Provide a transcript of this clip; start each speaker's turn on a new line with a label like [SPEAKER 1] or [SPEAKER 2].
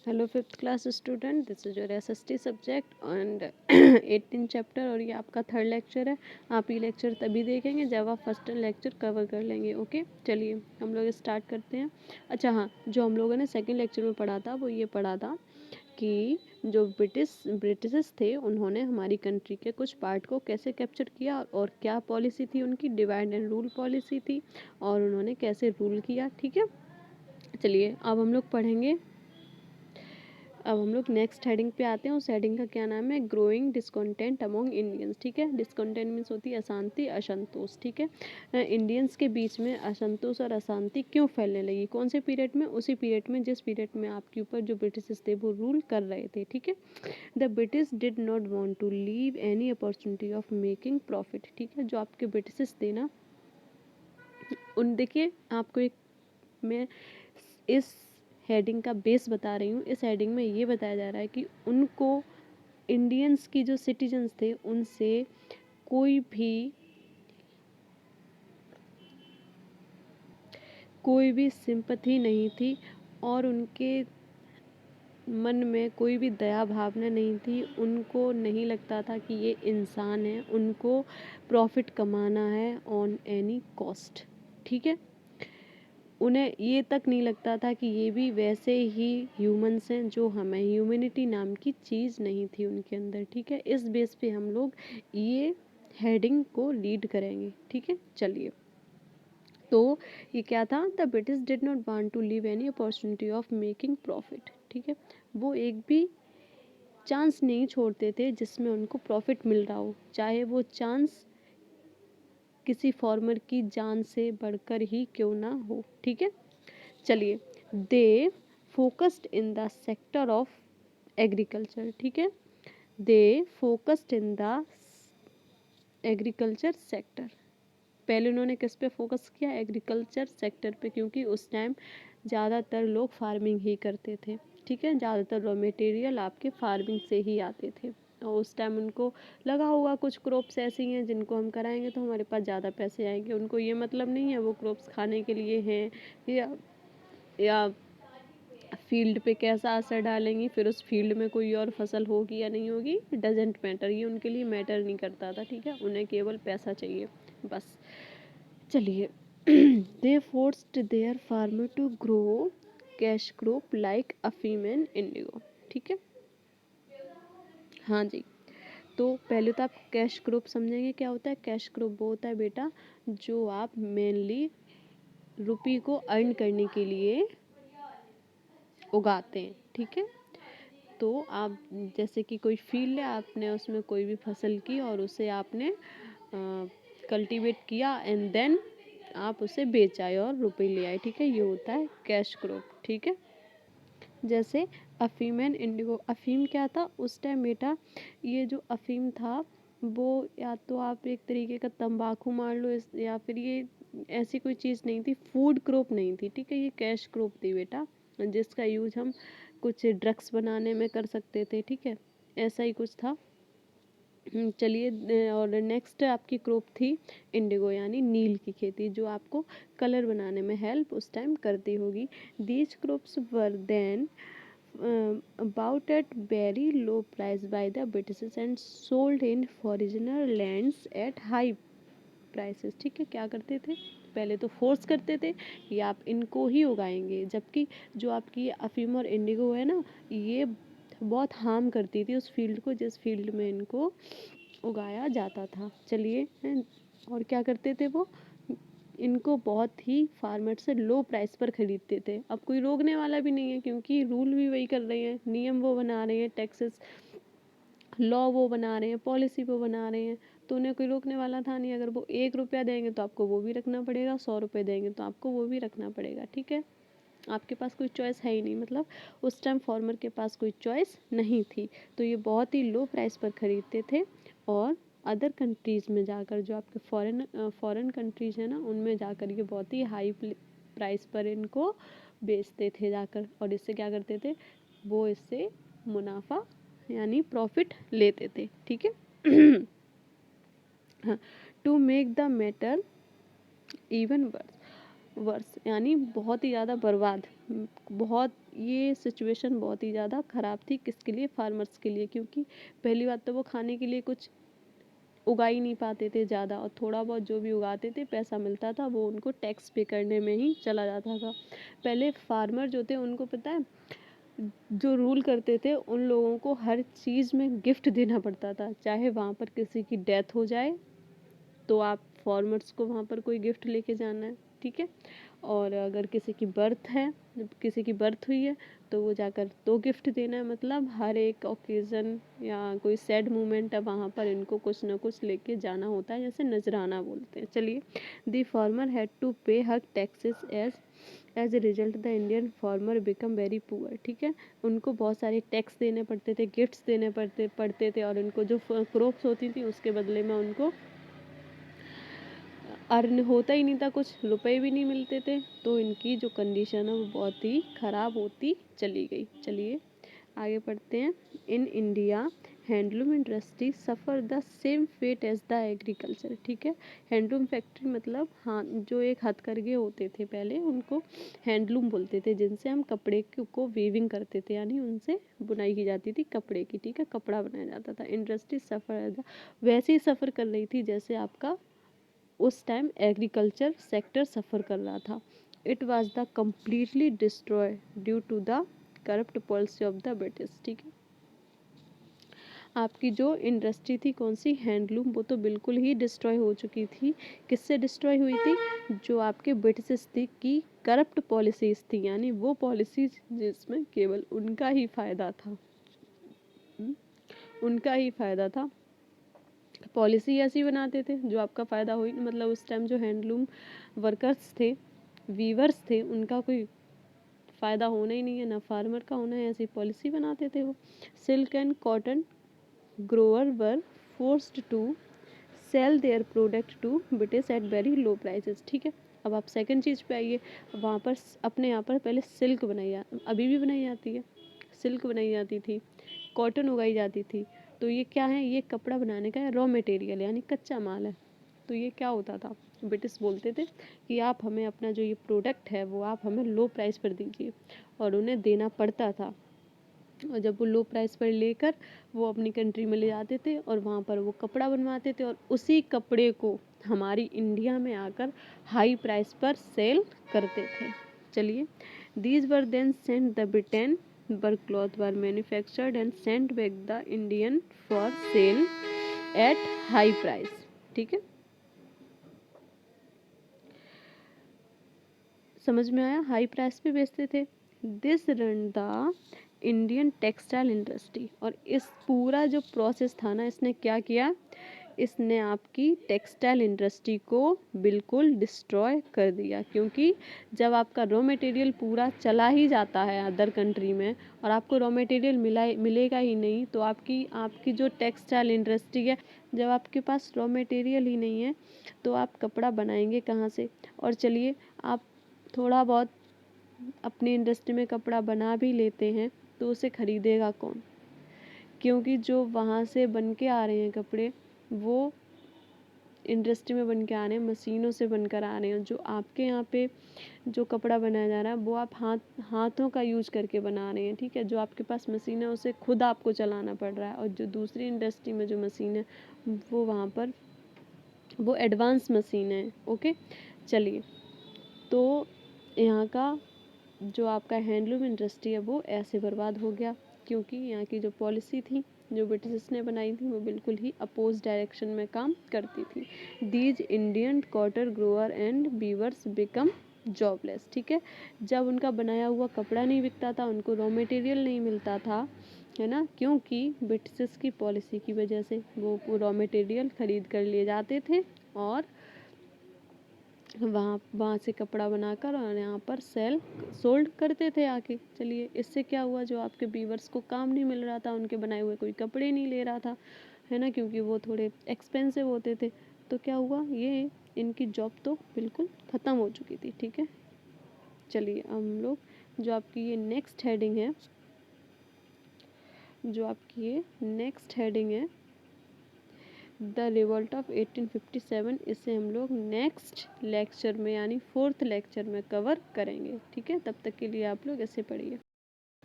[SPEAKER 1] Hello fifth class student, this is your SST subject and 18 chapter और ये आपका third lecture है। आप ये लेक्चर तभी देखेंगे जब आप फर्स्ट लेक्चर कवर कर लेंगे। ओके, चलिए हम लोग स्टार्ट करते हैं। अच्छा हाँ, जो हम लोगों ने सेकंड लेक्चर में पढ़ा था वो ये पढ़ा था कि जो ब्रिटिश थे उन्होंने हमारी कंट्री के कुछ पार्ट को कैसे कैप्चर किया और क्या पॉलिसी थी उनकी, डिवाइड एंड रूल पॉलिसी थी और उन्होंने कैसे रूल किया। ठीक है, चलिए अब हम लोग पढ़ेंगे। अब हम लोग नेक्स्ट हेडिंग पे आते हैं। उस हेडिंग का क्या नाम है, ग्रोइंग डिस्कॉन्टेंट अमोंग इंडियंस। ठीक है, डिस्कॉन्टेंट मीन्स होती है अशांति, असंतोष। ठीक है, इंडियंस के बीच में असंतोष और अशांति क्यों फैलने लगी, कौन से पीरियड में, उसी पीरियड में जिस पीरियड में आपके ऊपर जो ब्रिटिश थे वो रूल कर रहे थे। ठीक है, the British did not want to leave any opportunity of making profit. ठीक है, जो आपके ब्रिटिश थे ना, उन देखिए आपको एक मैं इस हेडिंग का बेस बता रही हूँ। इस हेडिंग में ये बताया जा रहा है कि उनको इंडियंस की जो सिटीजन्स थे उनसे कोई भी सिंपैथी नहीं थी और उनके मन में कोई भी दया भावना नहीं थी। उनको नहीं लगता था कि ये इंसान है, उनको प्रॉफिट कमाना है ऑन एनी कॉस्ट। ठीक है, उन्हें ये तक नहीं लगता था कि ये भी वैसे ही ह्यूमंस हैं जो हमें, ह्यूमैनिटी नाम की चीज़ नहीं थी उनके अंदर। ठीक है, इस बेस पे हम लोग ये हेडिंग को लीड करेंगे। ठीक है, चलिए तो ये क्या था, the British did not want to leave any opportunity of making profit. ठीक है, वो एक भी चांस नहीं छोड़ते थे जिसमें उनको प्रॉफिट मिल रहा हो, चाहे वो चांस किसी फॉर्मर की जान से बढ़कर ही क्यों ना हो। ठीक है, चलिए they focused in the sector of agriculture. ठीक है, they focused in the agriculture sector. पहले उन्होंने किस पे फोकस किया, एग्रीकल्चर सेक्टर पे, क्योंकि उस टाइम ज़्यादातर लोग फार्मिंग ही करते थे। ठीक है, ज़्यादातर रॉ मटेरियल आपके फार्मिंग से ही आते थे और उस टाइम उनको लगा होगा कुछ क्रॉप्स ऐसी हैं जिनको हम कराएंगे तो हमारे पास ज़्यादा पैसे आएंगे। उनको ये मतलब नहीं है वो क्रॉप्स खाने के लिए हैं या फील्ड पे कैसा असर डालेंगी, फिर उस फील्ड में कोई और फसल होगी या नहीं होगी, डजेंट मैटर, ये उनके लिए मैटर नहीं करता था। ठीक है, उन्हें केवल पैसा चाहिए बस। चलिए they forced their farmer to grow cash crop like अफीम एंड इंडिगो। ठीक है, हाँ जी, तो पहले तो आप कैश क्रॉप समझेंगे क्या होता है। कैश क्रॉप वो होता है बेटा जो आप मेनली रुपये को अर्न करने के लिए उगाते हैं। ठीक है, तो आप जैसे कि कोई फील्ड है, आपने उसमें कोई भी फसल की और उसे आपने कल्टीवेट किया एंड देन आप उसे बेच आए और रुपए ले आए। ठीक है, ये होता है कैश क्रॉप। ठीक है, जैसे अफीम एंड इंडिगो। अफीम क्या था उस टाइम बेटा, ये जो अफीम था वो या तो आप एक तरीके का तंबाकू मान लो या फिर ये ऐसी कोई चीज़ नहीं थी, फूड क्रॉप नहीं थी। ठीक है, ये कैश क्रॉप थी बेटा जिसका यूज हम कुछ ड्रग्स बनाने में कर सकते थे। ठीक है, ऐसा ही कुछ था। चलिए और नेक्स्ट आपकी क्रॉप थी इंडिगो यानी नील की खेती, जो आपको कलर बनाने में हेल्प उस टाइम करती होगी। These crops were then about at very low price by the British and sold in foreigner lands at high prices। ठीक है, क्या करते थे, पहले तो फोर्स करते थे कि आप इनको ही उगाएंगे, जबकि जो आपकी अफीम और इंडिगो है ना, ये बहुत हार्म करती थी उस फील्ड को जिस फील्ड में इनको उगाया जाता था। चलिए और क्या करते थे वो, इनको बहुत ही फार्मर से लो प्राइस पर खरीदते थे। अब कोई रोकने वाला भी नहीं है क्योंकि रूल भी वही कर रहे हैं, नियम वो बना रहे हैं, टैक्सेस लॉ वो बना रहे हैं, पॉलिसी वो बना रहे हैं, तो उन्हें कोई रोकने वाला था नहीं। अगर वो 1 रुपया देंगे तो आपको वो भी रखना पड़ेगा, 100 रुपये देंगे तो आपको वो भी रखना पड़ेगा। ठीक है, आपके पास कोई चॉइस है ही नहीं, मतलब उस टाइम फार्मर के पास कोई चॉइस नहीं थी, तो ये बहुत ही लो प्राइस पर खरीदते थे और अदर कंट्रीज़ में जाकर, जो आपके फॉरेन कंट्रीज़ हैं ना, उनमें जाकर ये बहुत ही हाई प्राइस पर इनको बेचते थे जाकर, और इससे क्या करते थे वो, इससे मुनाफा यानी प्रॉफिट लेते थे। ठीक है हाँ, to make the matter even worse, worse यानी बहुत ही ज़्यादा बर्बाद, बहुत ये सिचुएशन बहुत ही ज़्यादा ख़राब थी किसके लिए, फार्मर्स के लिए, क्योंकि पहली बात तो वो खाने के लिए कुछ उगा ही नहीं पाते थे ज़्यादा, और थोड़ा बहुत जो भी उगाते थे पैसा मिलता था वो उनको टैक्स पे करने में ही चला जाता था। पहले फार्मर जो थे उनको पता है जो रूल करते थे उन लोगों को हर चीज़ में गिफ्ट देना पड़ता था, चाहे वहाँ पर किसी की डेथ हो जाए तो आप फार्मर्स को वहाँ पर कोई गिफ्ट लेके जाना है, ठीक है। और अगर किसी की बर्थ है, जब किसी की बर्थ हुई है तो वो जाकर तो गिफ्ट देना है, मतलब हर एक ओकेज़न या कोई सैड मोमेंट है वहाँ पर इनको कुछ ना कुछ लेके जाना होता है, जैसे नजराना बोलते हैं। चलिए, the farmer had to pay her taxes as a result the Indian farmer become very poor, ठीक है। उनको बहुत सारे टैक्स देने पड़ते थे, गिफ्ट्स देने पड़ते थे, और उनको जो क्रॉप्स होती थी उसके बदले में उनको अर्न होता ही नहीं था, कुछ रुपए भी नहीं मिलते थे, तो इनकी जो कंडीशन है वो बहुत ही ख़राब होती चली गई। चलिए आगे पढ़ते हैं। In India handloom industry suffer the same fate as the agriculture, ठीक है। हैंडलूम फैक्ट्री मतलब हाँ, जो एक हथकरघे होते थे पहले उनको हैंडलूम बोलते थे, जिनसे हम कपड़े को वीविंग करते थे, यानी उनसे बुनाई की जाती थी कपड़े की, ठीक है, कपड़ा बनाया जाता था। इंडस्ट्री सफ़र वैसे ही सफ़र कर रही थी जैसे आपका उस टाइम एग्रीकल्चर सेक्टर सफ़र कर रहा था। It was the completely destroy due to the corrupt policy of the British, ठीक है। आपकी जो इंडस्ट्री थी कौन सी, हैंडलूम, वो तो बिल्कुल ही डिस्ट्रॉय हो चुकी थी। किससे डिस्ट्रॉय हुई थी, जो आपके ब्रिटिश थी की करप्ट पॉलिसीज थी, यानी वो पॉलिसीज जिसमें केवल उनका ही फ़ायदा था, उनका ही फ़ायदा था। पॉलिसी ऐसी बनाते थे जो आपका फ़ायदा हो ही, मतलब उस टाइम जो हैंडलूम वर्कर्स थे, वीवर्स थे, उनका कोई फ़ायदा होना ही नहीं है, ना फार्मर का होना है, ऐसी पॉलिसी बनाते थे वो। Silk and cotton grower were forced to sell their product to British at very low prices, ठीक है। अब आप सेकंड चीज़ पे आइए। वहाँ पर अपने यहाँ पर पहले सिल्क अभी भी बनाई जाती है, सिल्क बनाई जाती थी, कॉटन उगाई जाती थी। तो ये क्या है, ये कपड़ा बनाने का रॉ मटेरियल यानी कच्चा माल है। तो ये क्या होता था, ब्रिटिश बोलते थे कि आप हमें अपना जो ये प्रोडक्ट है वो आप हमें लो प्राइस पर दीजिए, और उन्हें देना पड़ता था। और जब वो लो प्राइस पर लेकर वो अपनी कंट्री में ले जाते थे और वहाँ पर वो कपड़ा बनवाते थे, और उसी कपड़े को हमारी इंडिया में आकर हाई प्राइस पर सेल करते थे। चलिए, these were then sent the Britain were cloth were manufactured and sent back the Indian for sale at high price, ठीक है। समझ में आया, हाई प्राइस पे बेचते थे। This run the Indian textile industry, और इस पूरा जो प्रोसेस था ना, इसने क्या किया, इसने आपकी टेक्सटाइल इंडस्ट्री को बिल्कुल डिस्ट्रॉय कर दिया। क्योंकि जब आपका रॉ मटेरियल पूरा चला ही जाता है अदर कंट्री में और आपको रॉ मटेरियल मिलेगा ही नहीं, तो आपकी आपकी जो टेक्सटाइल इंडस्ट्री है, जब आपके पास रॉ मटेरियल ही नहीं है तो आप कपड़ा बनाएंगे कहाँ से। और चलिए, आप थोड़ा बहुत अपनी इंडस्ट्री में कपड़ा बना भी लेते हैं तो उसे खरीदेगा कौन, क्योंकि जो वहाँ से बन के आ रहे हैं कपड़े वो इंडस्ट्री में बन के आ रहे हैं, मशीनों से बनकर आ रहे हैं। जो आपके यहाँ पे जो कपड़ा बनाया जा रहा है वो आप हाथों का यूज करके बना रहे हैं, ठीक है। जो आपके पास मशीन है उसे खुद आपको चलाना पड़ रहा है, और जो दूसरी इंडस्ट्री में जो मशीन है वो वहाँ पर वो एडवांस मशीन है, ओके। चलिए, तो यहाँ का जो आपका हैंडलूम इंडस्ट्री है वो ऐसे बर्बाद हो गया, क्योंकि यहाँ की जो पॉलिसी थी जो ब्रिटिश ने बनाई थी वो बिल्कुल ही अपोज डायरेक्शन में काम करती थी। These Indian cotton grower and weavers become jobless, ठीक है। जब उनका बनाया हुआ कपड़ा नहीं बिकता था, उनको रॉ मटेरियल नहीं मिलता था, है ना, क्योंकि ब्रिटिश की पॉलिसी की वजह से वो रॉ मटेरियल खरीद कर ले जाते थे और वहाँ वहाँ से कपड़ा बनाकर और यहाँ पर सोल्ड करते थे आके। चलिए, इससे क्या हुआ, जो आपके वीवर्स को काम नहीं मिल रहा था, उनके बनाए हुए कोई कपड़े नहीं ले रहा था, है ना, क्योंकि वो थोड़े एक्सपेंसिव होते थे। तो क्या हुआ, ये इनकी जॉब तो बिल्कुल ख़त्म हो चुकी थी, ठीक है। चलिए, हम लोग जो आपकी ये नेक्स्ट हेडिंग है, जो आपकी ये नेक्स्ट हेडिंग है द रिवोल्ट ऑफ 1857, इसे हम लोग नेक्स्ट लेक्चर में यानी 4th लेक्चर में कवर करेंगे। ठीक है, तब तक के लिए आप लोग ऐसे पढ़िए।